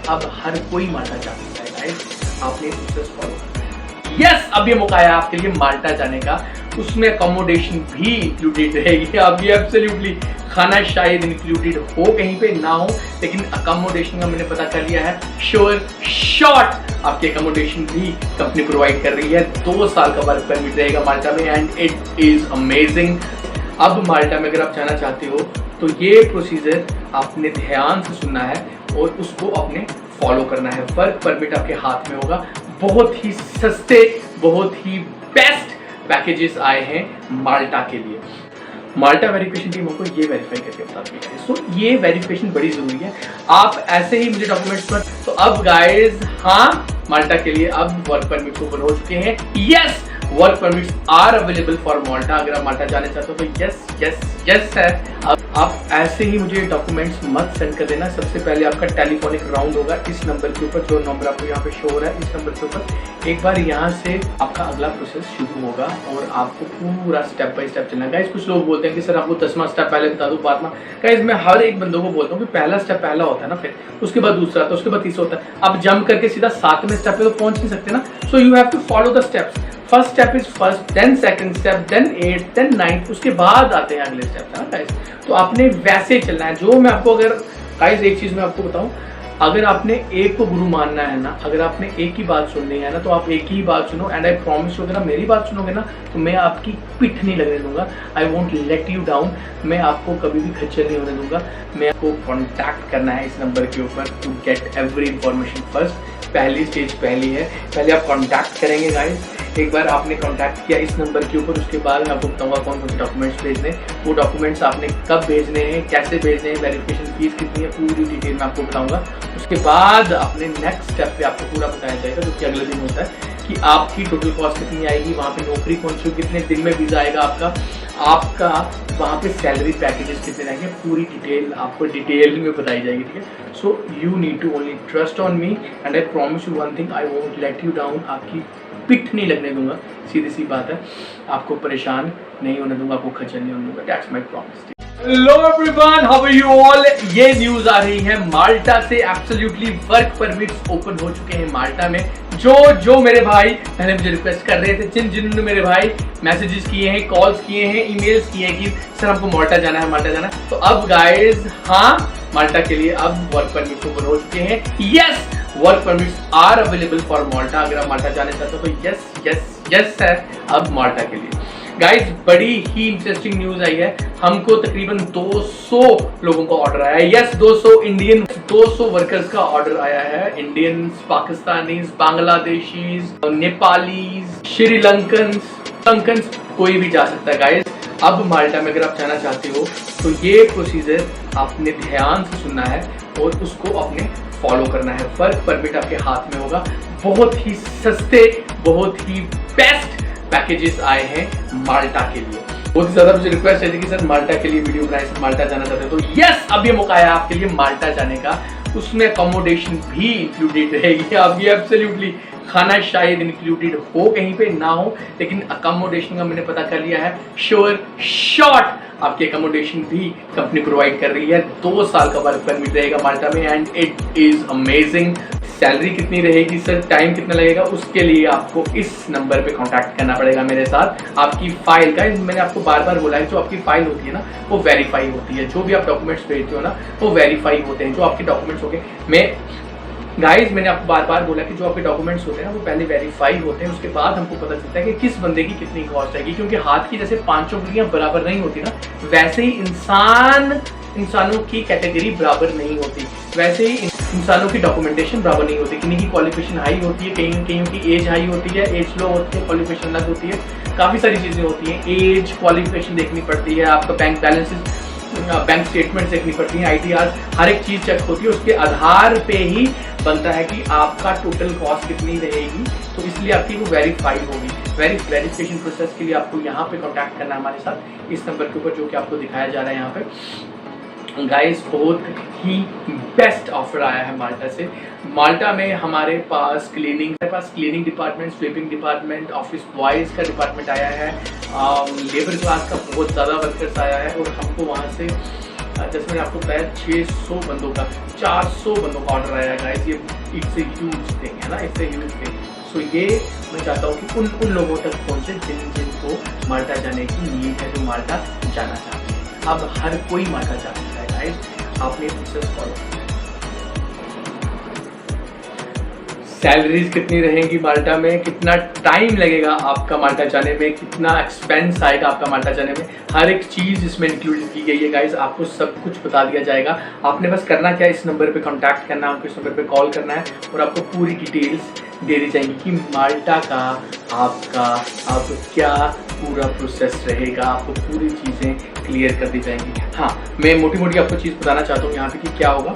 अब हर कोई माल्टा जा सकता है गाइस, आपने प्रोसेस फॉलो करना है। यस, अब ये मौका है आपके लिए माल्टा जाने का, उसमें अकोमोडेशन भी इंक्लूडेड रहेगी। अब ये एब्सोल्युटली खाना शायद इंक्लूडेड हो कहीं पे ना हो, लेकिन अकोमोडेशन का मैंने पता कर लिया है, श्योर शॉट आपकी अकोमोडेशन भी कंपनी प्रोवाइड कर रही है। 2 साल का वर्क परमिट रहेगा माल्टा में एंड इट इज अमेजिंग। अब माल्टा में अगर आप जाना चाहते हो तो ये प्रोसीजर आपने ध्यान से सुनना है और उसको आपने फॉलो करना है। वर्क परमिट आपके हाथ में होगा। बहुत ही सस्ते, बहुत ही बेस्ट पैकेजेस आए हैं माल्टा के लिए। माल्टा वेरिफिकेशन टीम आपको ये वेरीफाई करके बताती है, सो ये वेरिफिकेशन बड़ी जरूरी है। आप ऐसे ही मुझे डॉक्यूमेंट्स पर, तो अब गाइस हाँ, माल्टा के लिए अब वर्क परमिट ओपन हो चुके हैं। Yes, work permits are available for Malta. अगर आप माल्टा जाने चाहते हो तो यस यस यस है। अब आप ऐसे ही मुझे डॉक्यूमेंट्स मत सेंड कर देना। सबसे पहले आपका टेलीफोनिक राउंड होगा इस नंबर के ऊपर, जो नंबर आपको यहाँ पे शो हो रहा है इस नंबर के ऊपर। एक बार यहाँ से आपका अगला प्रोसेस शुरू होगा और आपको पूरा स्टेप बाय स्टेप चलना है। गाइस कुछ लोग बोलते हैं कि सर आपको 10वां स्टेप पहले बता दो बाद में। गाइस मैं हर एक बंदों को बोलता हूँ कि पहला स्टेप पहला होता है ना, फिर उसके बाद दूसरा, तो उसके बाद तीसरा होता है। आप जंप करके सीधा 7वें स्टेप पे तो पहुंच नहीं सकते ना। So you have to follow the steps. First step is first, then second step, then 8, then 9, उसके बाद आते हैं अगले स्टेप, है ना गाइस। तो आपने वैसे चलना है। जो मैं आपको, अगर गाइस एक चीज मैं आपको बताऊं, अगर आपने एक को गुरु मानना है ना, अगर आपने एक ही बात सुननी है ना, तो आप एक ही बात सुनो। एंड आई प्रॉमिस यू, अगर आप मेरी बात सुनोगे ना तो मैं आपकी पिठ नहीं लगने दूंगा। आई वोंट लेट यू डाउन। मैं आपको कभी भी खच्चर नहीं होने दूंगा। मैं आपको कॉन्टैक्ट करना है इस नंबर के ऊपर to get every information first. पहली स्टेज पहली है, पहले आप कॉन्टैक्ट करेंगे गाइस। एक बार आपने कॉन्टैक्ट किया इस नंबर के ऊपर, उसके बाद मैं आपको बताऊंगा कौन कौन से डॉक्यूमेंट्स भेजने, वो डॉक्यूमेंट्स आपने कब भेजने हैं, कैसे भेजने हैं, वेरिफिकेशन फीस कितनी है, पूरी डिटेल मैं आपको बताऊंगा। उसके बाद अपने नेक्स्ट स्टेप पे आपको पूरा बताया जाएगा, जो कि अगले दिन होता है, कि आपकी टोटल कॉस्ट कितनी आएगी, वहाँ पे नौकरी कौन सी, कितने दिन में वीज़ा आएगा आपका वहाँ पे सैलरी पैकेजेस कितने रहेंगे, पूरी डिटेल आपको डिटेल में बताई जाएगी, ठीक है। So you need to only trust on me and I promise you one thing, I won't let you down. आपकी पिठ नहीं लगने दूंगा, सीधी सी बात है। आपको परेशान नहीं होने दूंगा, आपको खच्चर नहीं होने दूंगा। That's my promise. Hello everyone, how are you all. ये न्यूज आ रही है माल्टा से, एब्सोल्युटली वर्क परमिट्स ओपन हो चुके हैं माल्टा में। जो मेरे भाई पहले मुझे रिक्वेस्ट कर रहे थे, जिन्होंने मेरे भाई मैसेजेस किए हैं, कॉल्स किए हैं, ईमेल्स किए हैं कि सर हमको माल्टा जाना है, माल्टा जाना है, तो अब गाइस हाँ, माल्टा के लिए अब वर्क परमिट्स ओपन हो चुके हैं। Yes, work permits are available for Malta. अगर आप माल्टा जाने चाहते हो तो यस यस यस है अब माल्टा के लिए। गाइस बड़ी ही इंटरेस्टिंग न्यूज आई है। हमको तकरीबन 200 लोगों का ऑर्डर आया है। यस, 200 इंडियन, 200 वर्कर्स का ऑर्डर आया है। Indians, Pakistanis, Bangladeshis, Nepalese, Sri Lankan, कोई भी जा सकता है गाइस। अब माल्टा में अगर आप जाना चाहते हो तो ये प्रोसीजर आपने ध्यान से सुनना है और उसको आपने फॉलो करना है। वर्क परमिट आपके हाथ में होगा। बहुत ही सस्ते, बहुत ही बेस्ट पैकेजेस आए हैं माल्टा के लिए। बहुत ही ज्यादा मुझे रिक्वेस्ट है कि सर माल्टा के लिए वीडियो बनाए, सर माल्टा जाना चाहते हो तो यस, अब ये मौका है आपके लिए माल्टा जाने का, उसमें अकोमोडेशन भी इंक्लूडेड रहेगी। अब ये एब्सोल्युटली खाना शायद इंक्लूडेड हो कहीं पे ना हो, लेकिन अकोमोडेशन का मैंने पता कर लिया है, श्योर शॉट आपकी अकोमोडेशन भी कंपनी प्रोवाइड कर रही है। 2 साल का वर्क परमिट रहेगा माल्टा में and it is amazing. Salary कितनी रहेगी सर, टाइम कितना लगेगा, उसके लिए आपको इस नंबर पे कांटेक्ट करना पड़ेगा मेरे साथ। आपकी फाइल का, मैंने आपको बार बार बोला है, जो आपकी फाइल होती है ना वो वेरीफाई होती है। जो भी आप डॉक्यूमेंट्स भेजते हो ना वो वेरीफाई होते हैं। जो आपके डॉक्यूमेंट्स हो गए, गाइस मैंने आपको बार बार बोला कि जो आपके डॉक्यूमेंट्स होते हैं ना वो पहले वेरीफाई होते हैं, उसके बाद हमको पता चलता है कि किस बंदे की कितनी कॉस्ट आएगी। क्योंकि हाथ की जैसे 5 उंगलियां बराबर नहीं होती ना, वैसे ही इंसानों की कैटेगरी बराबर नहीं होती, वैसे ही इंसानों की डॉक्यूमेंटेशन बराबर नहीं होती। किन्हीं की क्वालिफिकेशन हाई होती है, कहीं की एज हाई होती है, एज लो होती है, क्वालिफिकेशन अलग होती है, काफ़ी सारी चीज़ें होती हैं। एज, क्वालिफिकेशन देखनी पड़ती है, आपका बैंक बैलेंसेस, बैंक स्टेटमेंट देखनी पड़ती है, ITR, हर एक चीज़ चेक होती है। उसके आधार पे ही बनता है कि आपका टोटल कॉस्ट कितनी रहेगी, तो इसलिए आपकी वो वेरीफाई होगी। वेरिफिकेशन प्रोसेस के लिए आपको यहाँ पे कांटेक्ट करना है हमारे साथ इस नंबर के ऊपर, जो कि आपको दिखाया जा रहा है यहाँ पे। गाइस बहुत ही बेस्ट ऑफर आया है माल्टा से। माल्टा में हमारे पास cleaning department, sweeping department, office boys का डिपार्टमेंट आया है, लेबर क्लास का बहुत ज़्यादा वर्कर्स आया है और हमको वहाँ से जैसे मैंने आपको बताया 600 बंदों का 400 बंदों का ऑर्डर आया है गाइस। ये इट्स ए ह्यूज थिंग है ना, इट्स ए ह्यूज थिंग। सो ये मैं चाहता हूँ कि उन लोगों तक पहुँचे जिनको माल्टा जाने की नीड है, जो माल्टा जाना चाहते हैं। अब हर कोई माल्टा जा सकता है गाइस, आपने प्रोसेस फॉलो। सैलरीज कितनी रहेंगी माल्टा में, कितना टाइम लगेगा आपका माल्टा जाने में, कितना एक्सपेंस आएगा आपका माल्टा जाने में, हर एक चीज़ इसमें इंक्लूड की गई है गाइस। आपको सब कुछ बता दिया जाएगा। आपने बस करना क्या है, इस नंबर पे कांटेक्ट करना है, आपको इस नंबर पे कॉल करना है और आपको पूरी डिटेल्स दे दी जाएंगी कि माल्टा का आपका अब क्या पूरा प्रोसेस रहेगा। आपको पूरी चीज़ें क्लियर कर दी जाएंगी। हाँ, मैं मोटी मोटी आपको चीज़ बताना चाहता हूँ यहाँ पे कि क्या होगा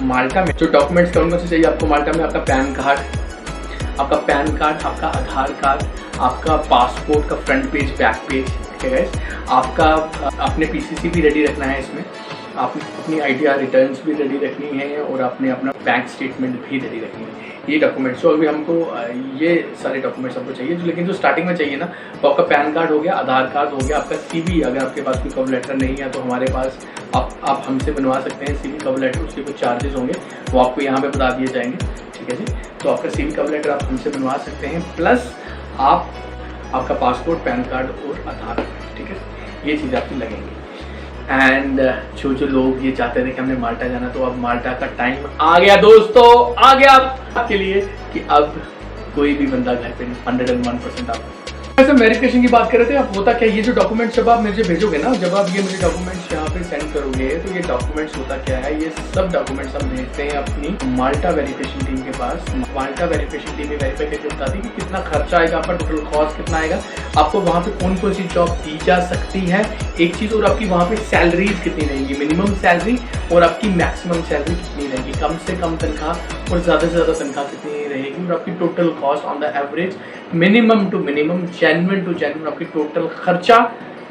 माल्टा में। जो डॉक्यूमेंट्स कौन से चाहिए आपको माल्टा में, आपका पैन कार्ड, आपका आधार कार्ड, आपका पासपोर्ट का फ्रंट पेज बैक पेज, ठीक है गाइस। आपका अपने पीसीसी भी रेडी रखना है इसमें, आपने अपनी आईटीआर रिटर्न्स भी रेडी रखनी है और आपने अपना बैंक स्टेटमेंट भी रेडी रखनी है। ये डॉक्यूमेंट्स जो अभी हमको ये सारे डॉक्यूमेंट्स हमको चाहिए, लेकिन जो स्टार्टिंग में चाहिए ना, वो आपका पैन कार्ड हो गया, आधार कार्ड हो गया, आपका सीवी। अगर आपके पास कोई कवर लेटर नहीं है तो हमारे पास आप हमसे बनवा सकते हैं सीवी कवर लेटर। उसके कुछ चार्जेस होंगे वो आपको यहाँ पे बता दिए जाएंगे, ठीक है जी। तो आपका सीवी कवर लेटर आप हमसे बनवा सकते हैं, प्लस आपका पासपोर्ट, पैन कार्ड और आधार कार्ड, ठीक है। ये चीज़ आपकी लगेंगी। एंड जो लोग ये चाहते थे कि हमने माल्टा जाना, तो अब माल्टा का टाइम आ गया दोस्तों, आ गया आपके लिए कि अब कोई भी बंदा घर पे नहीं, 101% आप। वैसे वेरिफिकेशन की बात कर रहे थे, अब होता क्या, ये जो डॉक्यूमेंट्स जब आप मुझे भेजोगे ना, जब आप ये मुझे डॉक्यूमेंट्स यहाँ पे सेंड करोगे, तो ये डॉक्यूमेंट्स होता क्या है, ये सब डॉक्यूमेंट्स हम भेजते हैं अपनी माल्टा वेरिफिकेशन टीम के पास। माल्टा वेरिफिकेशन टीम में वेरीफाई करके बताती है कि कितना खर्चा आएगा आपका, टोटल कॉस्ट कितना आएगा, आपको वहाँ पे कौन कौन सी जॉब दी जा सकती है, एक चीज़, और आपकी वहाँ पे सैलरीज कितनी रहेंगी, मिनिमम सैलरी और आपकी मैक्सिमम सैलरी कितनी रहेगी, कम से कम तनख्वाह और ज़्यादा से ज़्यादा तनख्वाह कितनी रहेगी, और आपकी total cost on the average, minimum to minimum, genuine to genuine आपकी टोटल खर्चा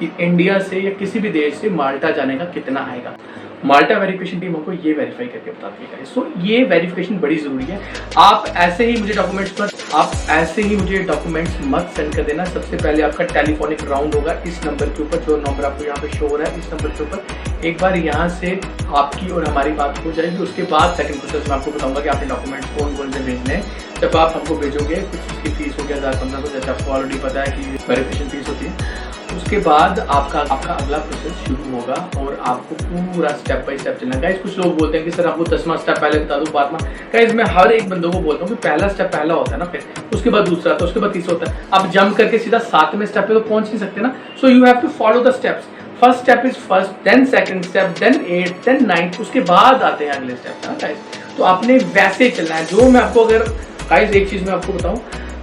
इंडिया से या किसी भी देश से माल्टा जाने का कितना आएगा। माल्टा वेरिफिकेशन टीम हमको ये वेरीफाई करके बताती है। सो ये वेरिफिकेशन बड़ी ज़रूरी है। आप ऐसे ही मुझे डॉक्यूमेंट्स मत सेंड कर देना। सबसे पहले आपका टेलीफोनिक राउंड होगा इस नंबर के ऊपर, जो नंबर आपको यहाँ पे शो हो रहा है, इस नंबर के ऊपर एक बार यहाँ से आपकी और हमारी बात हो जाएगी। उसके बाद सेकंड प्रोसेस में आपको बताऊंगा कि आपने डॉक्यूमेंट्स कौन कौन से भेजने हैं। जब आप हमको भेजोगे, कुछ उसकी फीस होगी 1000-1500, जैसे आपको ऑलरेडी पता है कि वेरिफिकेशन फीस होती है। उसके बाद आपका अगला प्रोसेस शुरू होगा और आपको पूरा स्टेप बाय स्टेप चलना है। गाइस, कुछ लोग बोलते हैं कि सर आपको 10वां स्टेप पहले बता दूं, बाद में। गाइस, मैं हर एक बंदों को बोलता हूँ कि पहला स्टेप पहला होता है ना, फिर उसके बाद दूसरा होता है, उसके बाद तीसरा होता है। आप जंप करके सीधा 7वें स्टेप पे तो पहुंच नहीं सकते ना। So you have to follow the steps. First step is first, then second step, then 8, then 9, उसके बाद आते हैं अगले स्टेप ना गाइस। तो आपने वैसे चलना है। जो मैं आपको, अगर गाइस एक चीज मैं आपको बताऊं,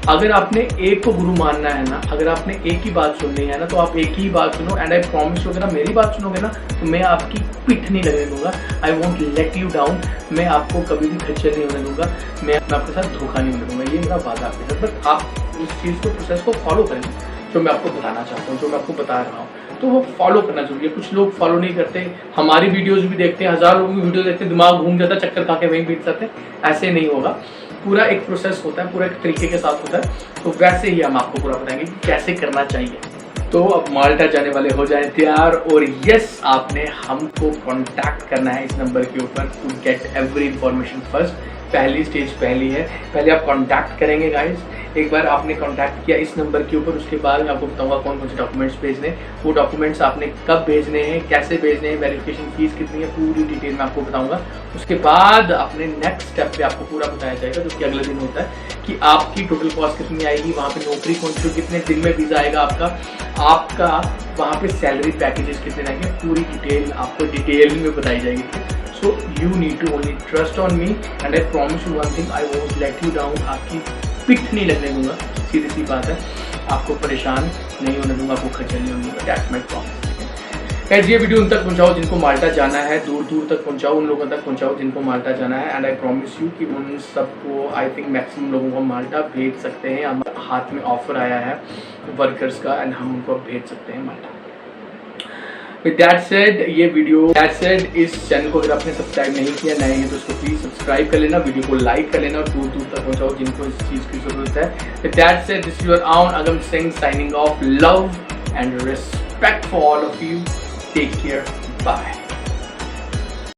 अगर आपने एक को गुरु मानना है ना, अगर आपने एक ही बात सुननी है ना, तो आप एक ही बात सुनो। एंड आई प्रॉमिस, अगर आप मेरी बात सुनोगे ना, तो मैं आपकी पिठ नहीं लगने दूंगा। I won't let you down. मैं आपको कभी भी खच्चर नहीं होने दूंगा, मैं आपके साथ धोखा नहीं होने दूंगा। ये मेरा वादा आपके साथ। बट आप उस चीज़ को, प्रोसेस को फॉलो करेंगे जो मैं आपको बताना चाहता हूँ, जो मैं आपको बता रहा हूँ, तो वो फॉलो करना जरूरी है। कुछ लोग फॉलो नहीं करते। हमारी वीडियोज़ भी देखते हैं, 1000 लोगों की वीडियो देखते हैं, दिमाग घूम जाता है, चक्कर खा के वहीं बैठ जाते हैं। ऐसे नहीं होगा। पूरा एक प्रोसेस होता है, पूरा एक तरीके के साथ होता है। तो वैसे ही हम आपको पूरा बताएंगे कि कैसे करना चाहिए। तो अब माल्टा जाने वाले हो जाएं तैयार। और यस, आपने हमको कांटेक्ट करना है इस नंबर के ऊपर to get every information first. पहली स्टेज पहली है, पहले आप कांटेक्ट करेंगे गाइस। एक बार आपने कांटेक्ट किया इस नंबर के ऊपर, उसके बाद मैं आपको बताऊंगा कौन कौन से डॉक्यूमेंट्स भेजने हैं, वो डॉक्यूमेंट्स आपने कब भेजने हैं, कैसे भेजने हैं, वेरिफिकेशन फीस कितनी है, पूरी डिटेल मैं आपको बताऊंगा। उसके बाद अपने नेक्स्ट स्टेप पे आपको पूरा बताया जाएगा, जो कि अगले दिन होता है, कि आपकी टोटल कॉस्ट कितनी आएगी, वहाँ पे नौकरी कौन सी, कितने दिन में वीज़ा आएगा आपका वहाँ पे सैलरी पैकेजेस कितने रहेंगे, पूरी डिटेल आपको डिटेल में बताई जाएगी। So you need to only trust on me and I promise you one thing, I won't let you down। आपकी पिठ नहीं लगने दूंगा, सीधी सी बात है। आपको परेशान नहीं होने दूंगा, आपको खर्चा नहीं होने दूंगा। That's my promise। गाइस, ये वीडियो उन तक पहुंचाओ जिनको माल्टा जाना है, दूर दूर तक पहुंचाओ, उन लोगों तक पहुंचाओ जिनको माल्टा जाना है। एंड आई प्रॉमिस यू कि उन सबको, आई थिंक मैक्सिमम लोगों को माल्टा भेज सकते हैं। हमारे हाथ में ऑफर आया है वर्कर्स का एंड हम उनको भेज सकते हैं माल्टा। With that said, ये वीडियो इस चैनल को अगर आपने सब्सक्राइब नहीं किया, नए हैं तो उसको प्लीज सब्सक्राइब कर लेना, वीडियो को लाइक कर लेना और दूर दूर तक पहुंचाओ जिनको इस चीज़ की जरूरत है। With that said, this is your own Agam Singh signing off. Love and respect for all of you. Take care. Bye.